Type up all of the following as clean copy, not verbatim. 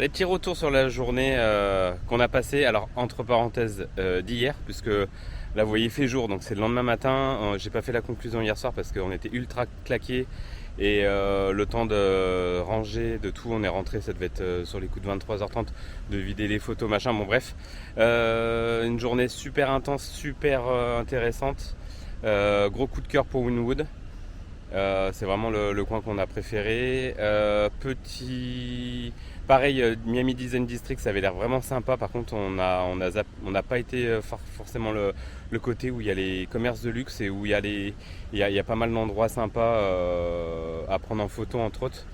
Allez, petit retour sur la journée qu'on a passée, alors entre parenthèses d'hier, puisque là vous voyez il fait jour, donc c'est le lendemain matin. J'ai pas fait la conclusion hier soir parce qu'on était ultra claqués et le temps de ranger, de tout, on est rentré, ça devait être sur les coups de 23h30, de vider les photos, machin, bon bref. Une journée super intense, super intéressante, gros coup de cœur pour Wynwood. C'est vraiment le coin qu'on a préféré. Pareil, Miami Design District, ça avait l'air vraiment sympa. Par contre, on n'a pas été forcément le côté où il y a les commerces de luxe et où il y a pas mal d'endroits sympas à prendre en photo, entre autres.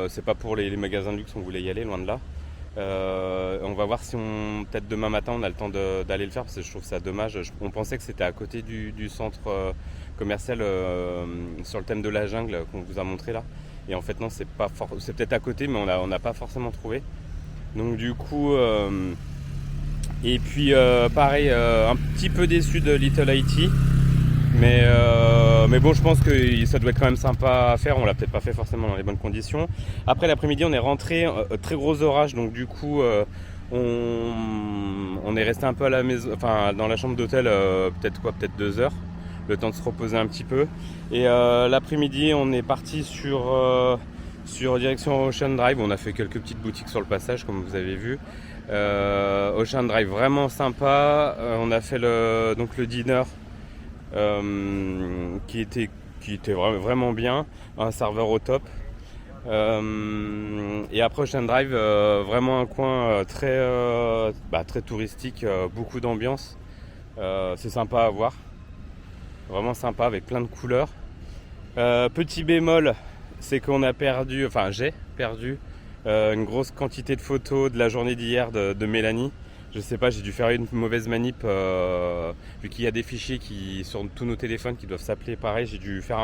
C'est pas pour les magasins de luxe, on voulait y aller, loin de là. On va voir si peut-être demain matin on a le temps d'aller le faire, parce que je trouve ça dommage. On pensait que c'était à côté du centre commercial sur le thème de la jungle qu'on vous a montré là, et en fait non, c'est peut-être à côté, mais on n'a pas forcément trouvé. Donc du coup et puis pareil, un petit peu déçu de Little Haiti, mais bon, je pense que ça doit être quand même sympa à faire. On l'a peut-être pas fait forcément dans les bonnes conditions. Après l'après-midi, on est rentré, très gros orage, donc du coup on est resté un peu à la maison, enfin dans la chambre d'hôtel, peut-être 2 heures, le temps de se reposer un petit peu. Et l'après-midi, on est parti sur direction Ocean Drive. On a fait quelques petites boutiques sur le passage, comme vous avez vu. Ocean Drive, vraiment sympa. On a fait le dinner qui était vraiment bien, un serveur au top. Et après Ocean Drive, vraiment un coin très touristique, beaucoup d'ambiance. C'est sympa à voir, vraiment sympa, avec plein de couleurs. Petit bémol, c'est qu'on a perdu, j'ai perdu une grosse quantité de photos de la journée d'hier de Mélanie. Je sais pas, j'ai dû faire une mauvaise manip, vu qu'il y a des fichiers sur tous nos téléphones qui doivent s'appeler pareil. J'ai dû faire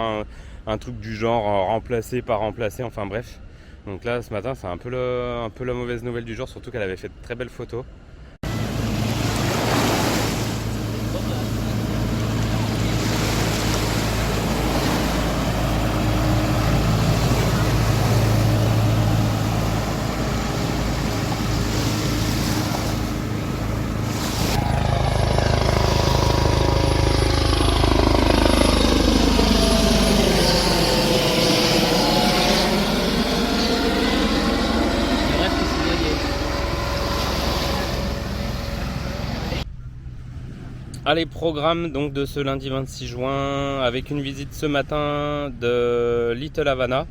un truc du genre remplacer, pas remplacer, enfin bref. Donc là, ce matin, c'est un peu la mauvaise nouvelle du jour, surtout qu'elle avait fait de très belles photos. Allez, programme donc de ce lundi 26 juin avec une visite ce matin de Little Havana.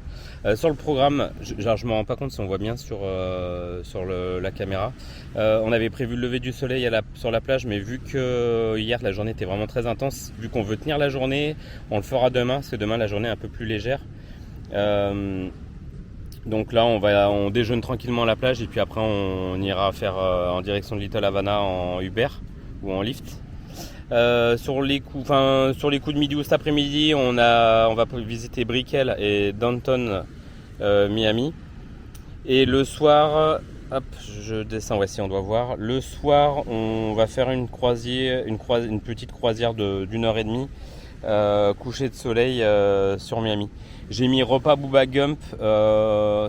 Sur le programme, je me rends pas compte si on voit bien sur la caméra. On avait prévu le lever du soleil sur la plage, mais vu que hier la journée était vraiment très intense, vu qu'on veut tenir la journée, on le fera demain, parce que demain la journée est un peu plus légère. Donc là on déjeune tranquillement à la plage, et puis après on ira faire en direction de Little Havana en Uber ou en Lyft. Sur les coups de midi ou cet après-midi, on va visiter Brickell et Downtown Miami. Et le soir, hop, je descends, si on doit voir. Le soir, on va faire une petite croisière d'une heure et demie, coucher de soleil sur Miami. J'ai mis repas Bubba Gump,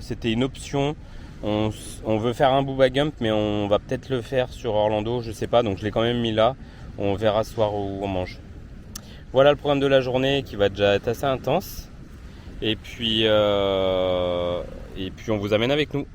c'était une option. On veut faire un Bubba Gump, mais on va peut-être le faire sur Orlando, je sais pas, donc je l'ai quand même mis là. On verra ce soir où on mange. Voilà le programme de la journée, qui va déjà être assez intense. Et puis on vous amène avec nous.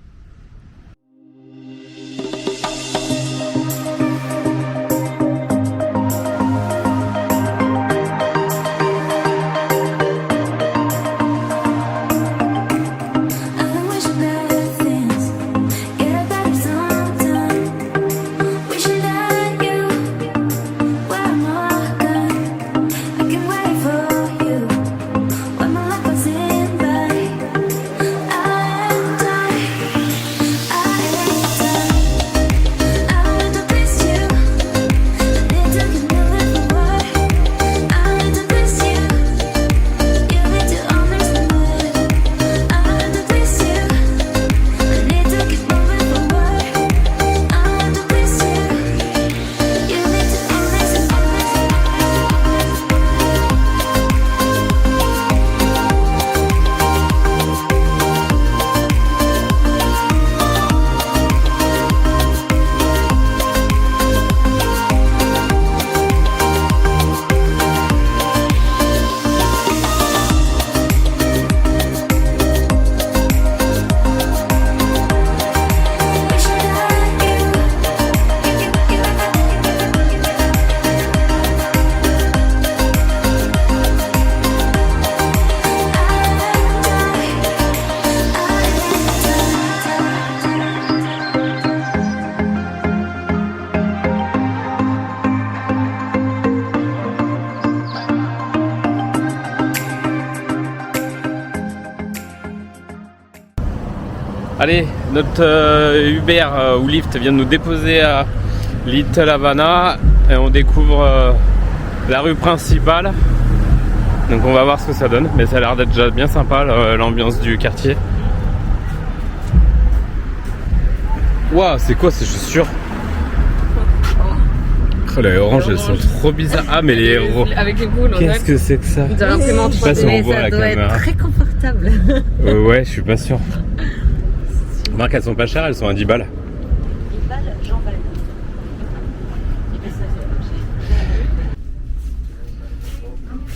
Allez, notre Uber ou Lyft vient de nous déposer à Little Havana et on découvre la rue principale. Donc on va voir ce que ça donne, mais ça a l'air d'être déjà bien sympa l'ambiance du quartier. Waouh, c'est quoi ces chaussures? Oh, les oranges, elles sont trop bizarres. Ah, mais les héros. Avec les boules, qu'est-ce que c'est que ça? On dirait imprimante 3D. Je sais pas si on voit ça la doit caméra. être très confortable. Ouais, je suis pas sûr. Remarque, elles sont pas chères, elles sont à 10 balles. 10 balles, Jean Valjean.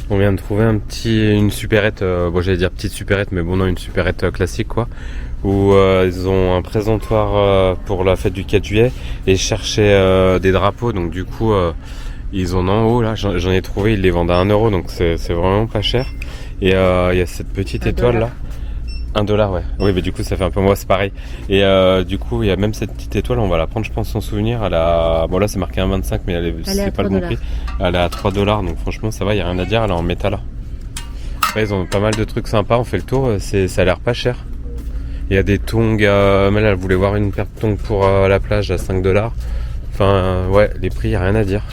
On vient de trouver une supérette, bon j'allais dire petite supérette, mais bon non, une supérette classique quoi, où ils ont un présentoir pour la fête du 4 juillet et ils cherchaient des drapeaux, donc du coup ils en ont en haut là, j'en ai trouvé, ils les vendent à 1 euro, donc c'est vraiment pas cher. Et il y a cette petite étoile là. 1 dollar, ouais. Oui, mais du coup, ça fait un peu moi, c'est pareil. Et du coup, il y a même cette petite étoile, on va la prendre, je pense, en souvenir. Bon, là, c'est marqué 1,25, mais c'est pas le bon prix. Elle est à 3 dollars, donc franchement, ça va, il n'y a rien à dire, elle est en métal. Après, ils ont pas mal de trucs sympas, on fait le tour, ça a l'air pas cher. Il y a des tongs, mais là, elle voulait voir une paire de tongs pour la plage à 5 dollars. Enfin, ouais, les prix, il n'y a rien à dire.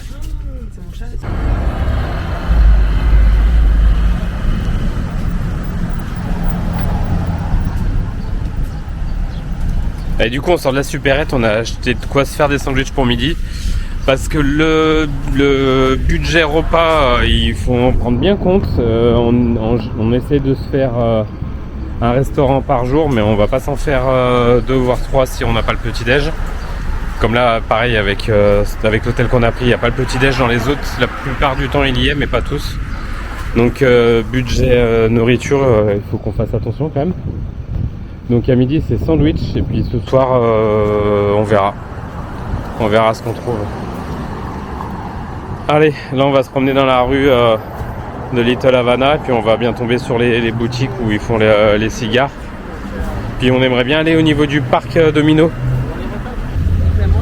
Et du coup on sort de la supérette, on a acheté de quoi se faire des sandwichs pour midi. Parce que le budget repas, il faut en prendre bien compte. On essaie de se faire un restaurant par jour, mais on va pas s'en faire 2 voire 3 si on n'a pas le petit-déj. Comme là, pareil avec l'hôtel qu'on a pris, il n'y a pas le petit-déj dans les autres. La plupart du temps il y est, mais pas tous. Donc budget nourriture, il faut qu'on fasse attention quand même. Donc à midi c'est sandwich et puis ce soir on verra ce qu'on trouve. Allez, là on va se promener dans la rue de Little Havana et puis on va bien tomber sur les boutiques où ils font les cigares. Puis on aimerait bien aller au niveau du parc Domino.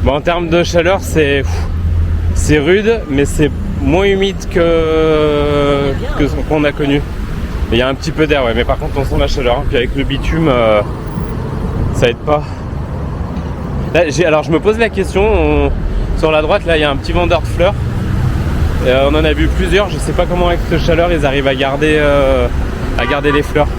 Bon, en termes de chaleur c'est rude, mais c'est moins humide que ce qu'on a connu. Il y a un petit peu d'air, ouais, mais par contre on sent la chaleur, hein. Puis avec le bitume, ça aide pas. Là, alors je me pose la question, sur la droite là il y a un petit vendeur de fleurs. On en a vu plusieurs, je sais pas comment avec cette chaleur ils arrivent à garder les fleurs.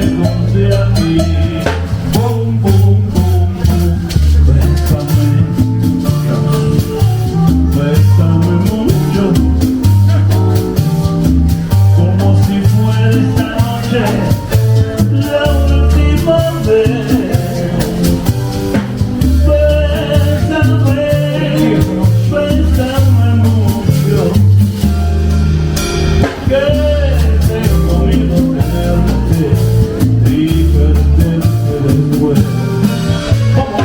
junté a ti. Boom, boom, boom, boom. Bésame mucho, como si fuera esta noche la última vez. Bésame mucho, que tengo miedo tenerte y perderte después. Como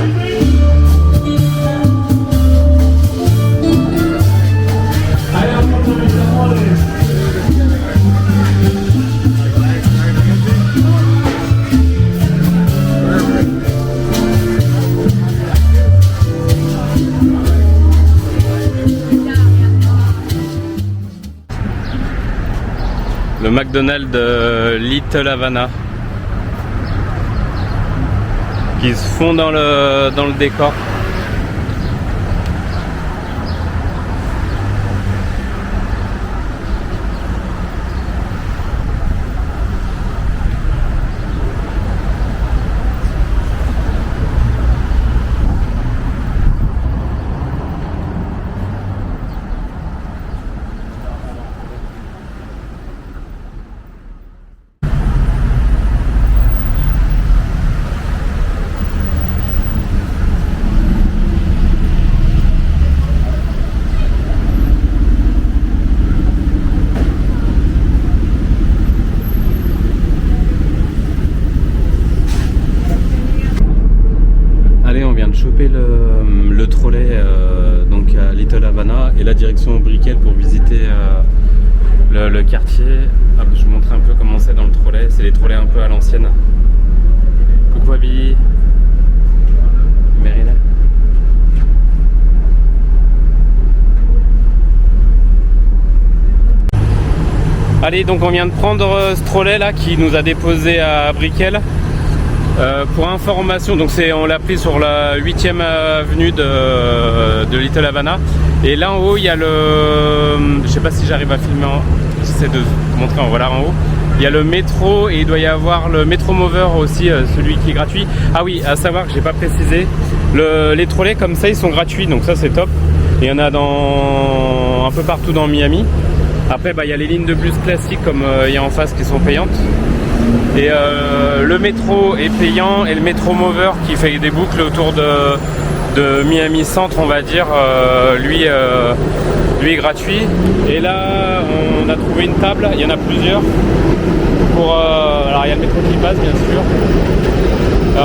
hay amor de mis amores. Le McDonald's de Little Havana qui se fond dans le décor. Choper le trolley donc à Little Havana et la direction au Brickell pour visiter le quartier. Ah, je vous montre un peu comment c'est dans le trolley. C'est les trolleys un peu à l'ancienne. Coucou Abby. Mérina. Allez, donc on vient de prendre ce trolley là qui nous a déposé à Brickell. Pour information, donc on l'a pris sur la 8e avenue de Little Havana. Et là en haut, il y a je sais pas si j'arrive à filmer, j'essaie de vous montrer en voilà en haut. Il y a le métro et il doit y avoir le métro mover aussi, celui qui est gratuit. Ah oui, à savoir que j'ai pas précisé, les trolleys comme ça ils sont gratuits, donc ça c'est top. Et il y en a un peu partout dans Miami. Après il y a les lignes de bus classiques comme il y a en face qui sont payantes. Et le métro est payant et le métro mover qui fait des boucles autour de Miami Centre, on va dire, lui est gratuit. Et là on a trouvé une table, il y en a plusieurs alors il y a le métro qui passe bien sûr.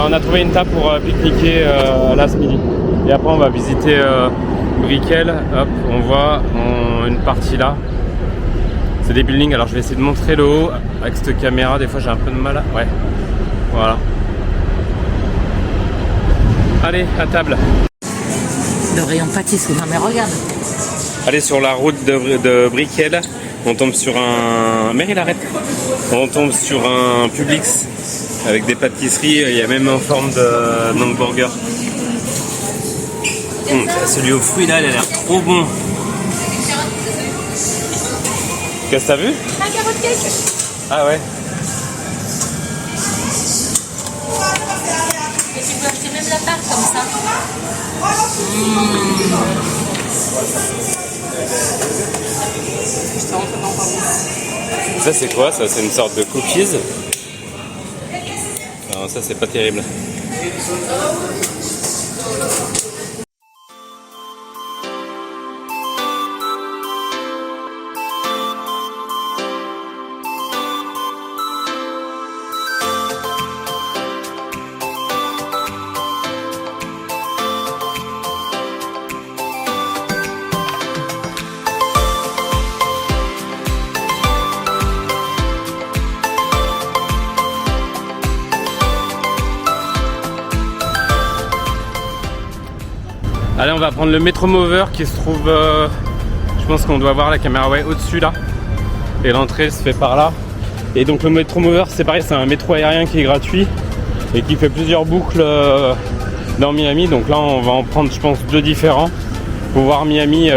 On a trouvé une table pour pique-niquer là ce midi. Et après on va visiter Brickell. Hop, on voit une partie là. C'est des buildings, alors je vais essayer de montrer le haut avec cette caméra, des fois j'ai un peu de mal. Ouais, voilà. Allez, à table. Le rayon pâtisserie, non mais regarde. Allez, sur la route de Brickell, on tombe sur un... Meryl, arrête. On tombe sur un Publix avec des pâtisseries, il y a même en forme de hamburger. Celui aux fruits là, il a l'air trop bon. Qu'est-ce que t'as vu? Un carotte cake. Ah ouais. Et tu peux acheter même la pâte comme ça. Ça c'est quoi? Ça c'est une sorte de cookies. Non, ça c'est pas terrible. Allez, on va prendre le métro mover qui se trouve, je pense qu'on doit voir la caméra au-dessus là. Et l'entrée se fait par là. Et donc le métro mover c'est pareil, c'est un métro aérien qui est gratuit et qui fait plusieurs boucles dans Miami. Donc là on va en prendre je pense 2 différents pour voir Miami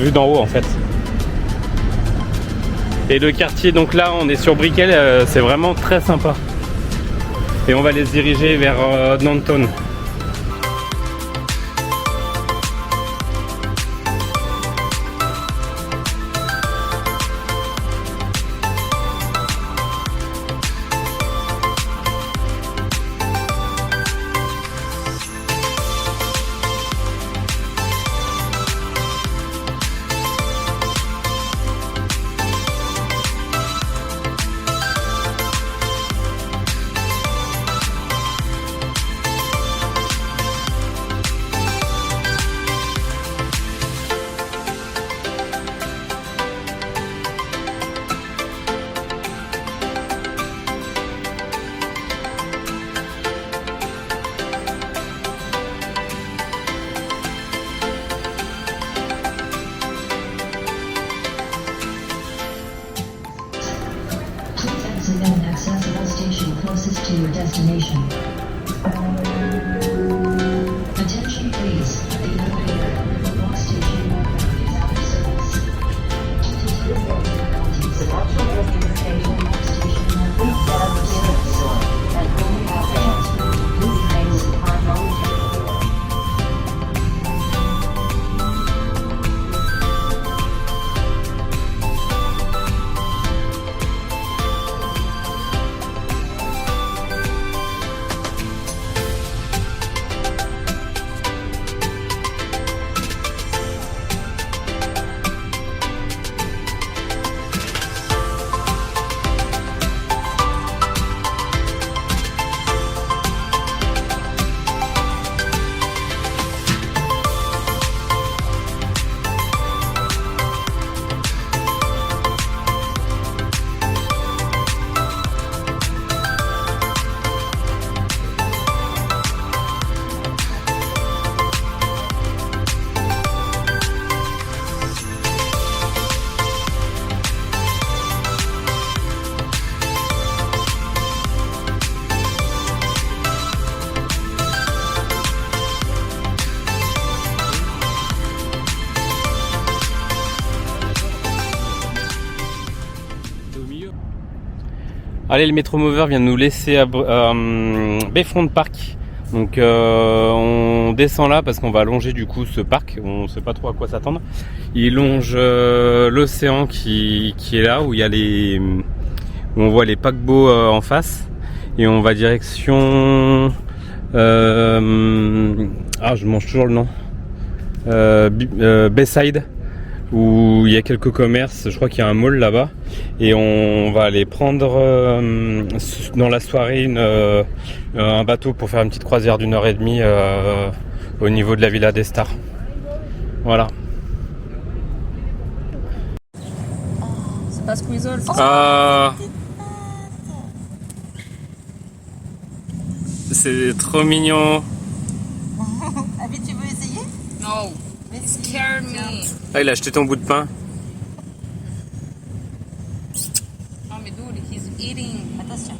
vu d'en haut en fait. Et le quartier, donc là on est sur Brickell, c'est vraiment très sympa. Et on va les diriger vers Nanton. Exit at an accessible station closest to your destination. Attention please, the elevator at the walk station is out of service. Due to technical difficulties, the walk station has been out of service, and only passengers with blue trains are monitored. Allez, le Metro Mover vient de nous laisser à Bayfront Park. Donc on descend là parce qu'on va longer du coup ce parc. On ne sait pas trop à quoi s'attendre. Il longe l'océan qui est là où il y a où on voit les paquebots en face. Et on va direction je mange toujours le nom. Bayside, où il y a quelques commerces, je crois qu'il y a un mall là-bas, et on va aller prendre dans la soirée un bateau pour faire une petite croisière d'1h30 au niveau de la Villa des Stars. Voilà. C'est pas Squeezel, C'est trop mignon. Abby, tu veux essayer? No, it scared me. Ah, il a acheté ton bout de pain. Oh, mais dude, he's eating. Attention.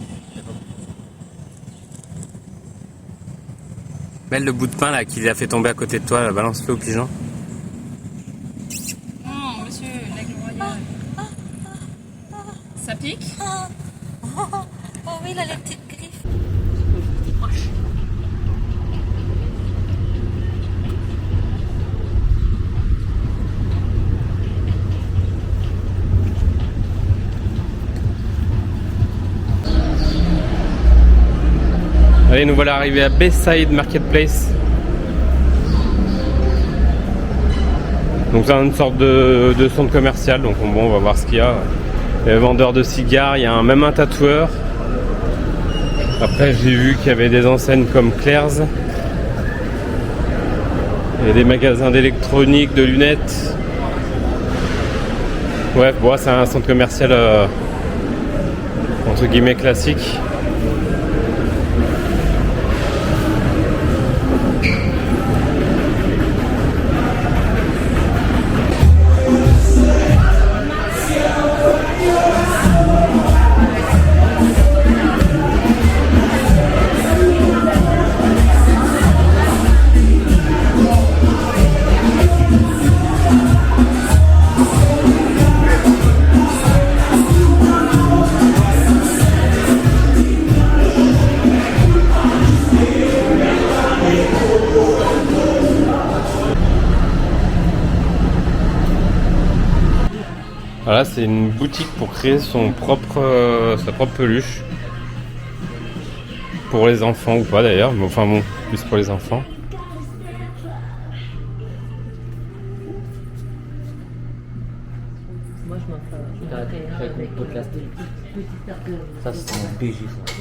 Mets le bout de pain là qu'il a fait tomber à côté de toi, là, balance-le au pigeon. Non, monsieur, l'aigle royal. Ça pique? Oh oui, il a les petites griffes. Allez, nous voilà arrivés à Bayside Marketplace. Donc c'est une sorte de centre commercial, donc bon, on va voir ce qu'il y a. Il y a un vendeur de cigares, il y a même un tatoueur. Après j'ai vu qu'il y avait des enseignes comme Claire's. Il y a des magasins d'électronique, de lunettes. Ouais, bon, c'est un centre commercial entre guillemets classique. Voilà, c'est une boutique pour créer sa propre peluche. Pour les enfants ou pas d'ailleurs, mais enfin bon, plus pour les enfants. Moi, je m'en fais avec mes potes là. Ça, c'est un BG, ça.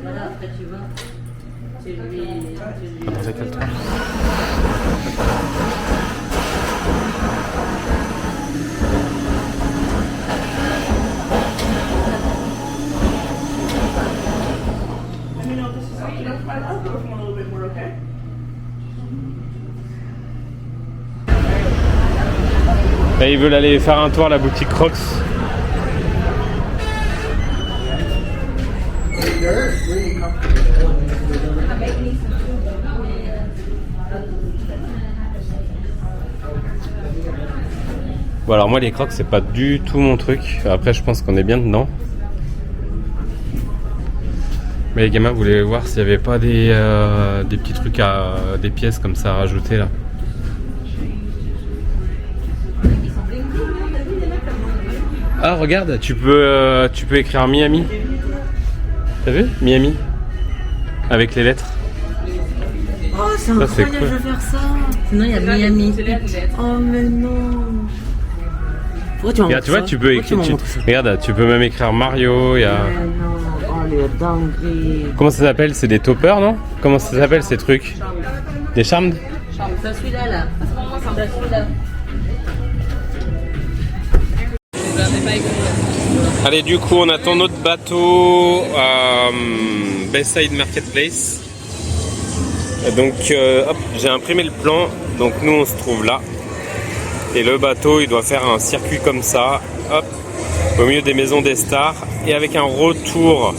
Voilà, après, tu vas. Tu lui. Attends, cale-toi. Là, ils veulent aller faire un tour à la boutique Crocs. Bon alors moi les Crocs c'est pas du tout mon truc. Après je pense qu'on est bien dedans. Mais les gamins voulaient voir s'il n'y avait pas des petits trucs des pièces comme ça à rajouter là. Ah regarde, tu peux écrire Miami. T'as vu Miami avec les lettres. Oh, c'est incroyable, cool. je veux faire ça. Sinon, il y a Miami. Oh, mais non. Pourquoi tu m'en Regarde, tu vois, tu peux écrire. Regarde, tu peux même écrire Mario. Il y a. non. Oh, le dinguerie. Comment ça s'appelle? C'est des toppers, non? Comment ça s'appelle ces trucs? Des charmes? Ça, celui-là, là. Ça, celui-là. Allez, du coup, on attend notre bateau à Bayside Marketplace. Et donc, hop, j'ai imprimé le plan. Donc, nous, on se trouve là. Et le bateau, il doit faire un circuit comme ça, hop, au milieu des maisons des stars. Et avec un retour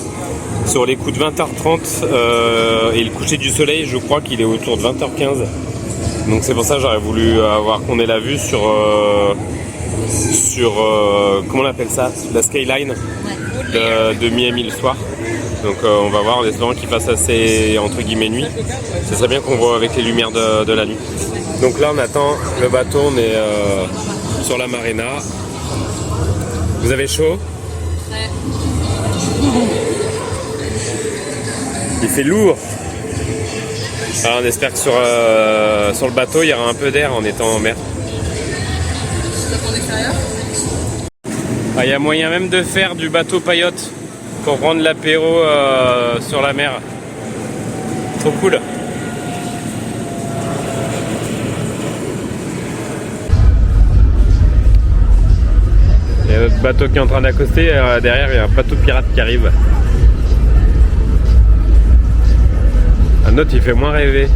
sur les coups de 20h30 et le coucher du soleil, je crois qu'il est autour de 20h15. Donc, c'est pour ça que j'aurais voulu avoir qu'on ait la vue sur comment on appelle ça, la skyline de Miami le soir. Donc on va voir en espérant qu'il fasse assez entre guillemets nuit. Ce serait bien qu'on voit avec les lumières de la nuit. Donc là on attend le bateau, on est sur la marina. Vous avez chaud? Il fait lourd. Alors on espère que sur le bateau il y aura un peu d'air en étant en mer. Ah, y a moyen même de faire du bateau paillote pour prendre l'apéro sur la mer. Trop cool. Il y a notre bateau qui est en train d'accoster. Derrière, il y a un bateau pirate qui arrive. Un autre, il fait moins rêver.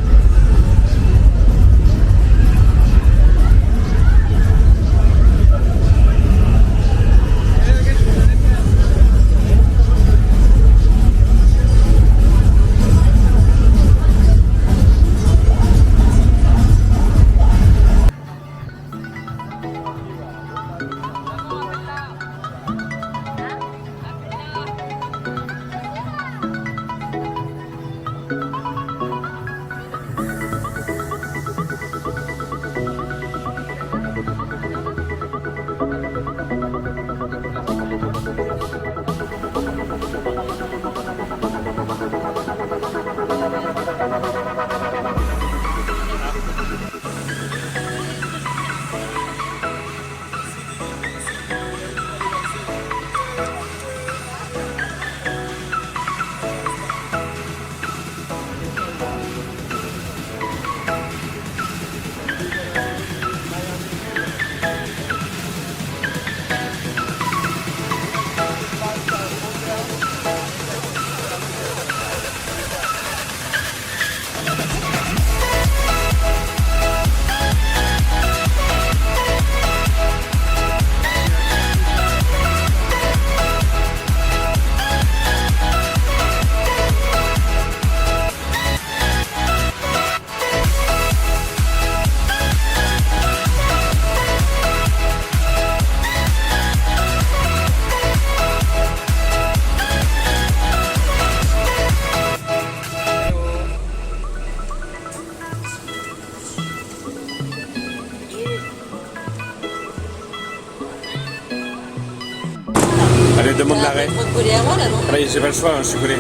Ouais. Faut te coller à moi là, non? Ah bah, j'ai pas le choix, hein, je suis collé.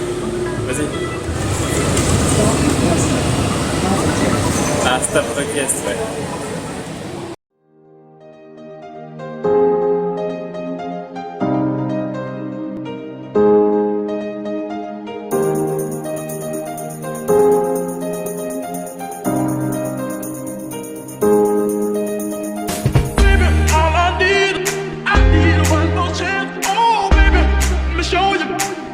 Vas-y. Ah, stop request, ouais. Baby, all I need one more chance. Oh, baby, let me show you.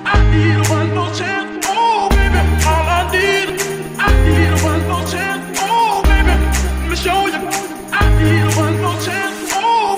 I need one more chance. Oh, baby, all I need one more chance. Oh, baby, let me show you. I need one more chance. Oh.